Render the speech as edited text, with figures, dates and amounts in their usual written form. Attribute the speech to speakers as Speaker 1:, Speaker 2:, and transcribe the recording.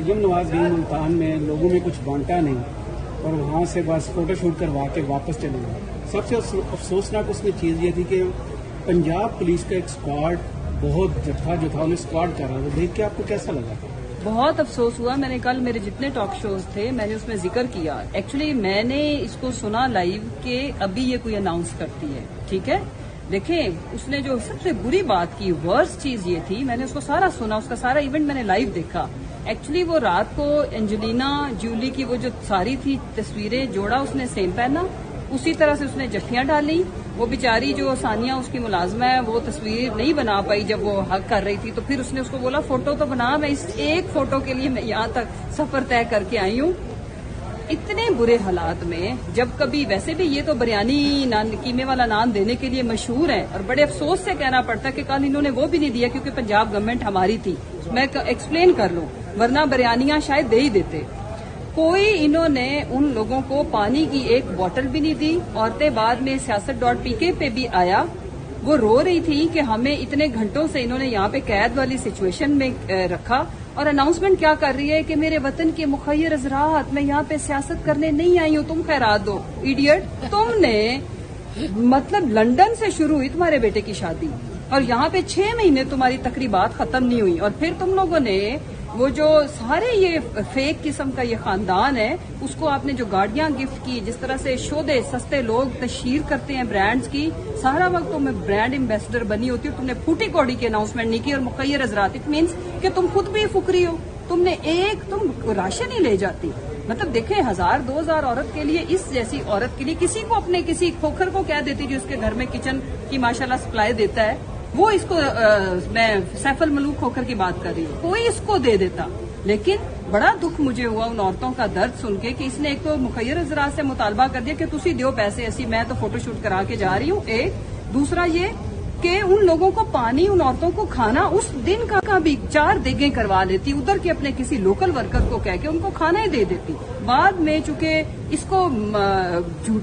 Speaker 1: मरियम नवाज गई मुल्तान में, लोगों में कुछ बांटा नहीं और वहाँ से बस फोटो शूट करवा के वापस चले गए। सबसे अफसोसनाक उसमें चीज़ ये थी कि पंजाब पुलिस का एक स्क्वाड बहुत जत्था जो था उन्हें स्क्वाड कर रहा था, देख के आपको कैसा लगा?
Speaker 2: बहुत अफसोस हुआ। मैंने कल मेरे जितने टॉक शोज थे मैंने उसमें जिक्र किया। एक्चुअली मैंने इसको सुना लाइव के अभी ये कोई अनाउंस करती है, ठीक है। देखें उसने जो सबसे बुरी बात की, वर्स्ट चीज ये थी, मैंने उसको सारा सुना, उसका सारा इवेंट मैंने लाइव देखा। एक्चुअली वो रात को एंजेलिना जूली की वो जो सारी थी तस्वीरें, जोड़ा उसने सेम पहना, उसी तरह से उसने जफ्फियां डाली। वो बेचारी जो सानिया उसकी मुलाजमा है वो तस्वीर नहीं बना पाई जब वो हक कर रही थी, तो फिर उसने उसको बोला फोटो तो बना, मैं इस एक फोटो के लिए मैं यहाँ तक सफर तय करके आई हूँ। इतने बुरे हालात में जब कभी, वैसे भी ये तो बिरयानी नान कीमे वाला नान देने के लिए मशहूर है और बड़े अफसोस से कहना पड़ता है कि कल इन्होंने वो भी नहीं दिया क्योंकि पंजाब गवर्नमेंट हमारी थी। मैं एक्सप्लेन कर लूं, वरना बिरयानियां शायद दे ही देते। कोई इन्होंने उन लोगों को पानी की एक बोतल भी नहीं दी। औरतें बाद में siyaset.pk पे भी आया, वो रो रही थी कि हमें इतने घंटों से इन्होंने यहाँ पे कैद वाली सिचुएशन में रखा और अनाउंसमेंट क्या कर रही है कि मेरे वतन के मुखय्यर हज़रात, मैं यहाँ पे सियासत करने नहीं आई हूँ, तुम खैरात दो। इडियट, तुमने मतलब लंदन से शुरू हुई तुम्हारे बेटे की शादी और यहाँ पे 6 महीने तुम्हारी तकरीबात खत्म नहीं हुई और फिर तुम लोगों ने वो जो सारे ये फेक किस्म का ये खानदान है उसको आपने जो गाड़ियां गिफ्ट की, जिस तरह से शोधे सस्ते लोग तशहीर करते हैं ब्रांड्स की, सारा वक्त तुम ब्रांड एम्बेसडर बनी होती हो, तुमने फूटी कौड़ी की अनाउंसमेंट नहीं की और मुखय्यर हज़रात, इट मीन्स कि तुम खुद भी फुकरी हो। तुमने तुम राशन ही ले जाती। मतलब देखें 1000-2000 औरत के लिए, इस जैसी औरत के लिए, किसी को अपने किसी खोखर को कह देती जो इसके घर में किचन की माशाल्लाह सप्लाई देता है, वो इसको मैं सैफल मलूक खोखर की बात कर रही हूँ, कोई इसको दे देता। लेकिन बड़ा दुख मुझे हुआ उन औरतों का दर्द सुन के कि इसने एक तो मुखय्यर हज़रात से मुतालबा कर दिया कि तुसी दियो पैसे, ऐसी मैं तो फोटोशूट करा के जा रही हूँ। एक दूसरा ये कि उन लोगों को पानी, उन औरतों को खाना उस दिन का भी 4 देगें करवा लेती, उधर के अपने किसी लोकल वर्कर को कह के उनको खाना ही दे देती। बाद में चूंकि इसको झूठ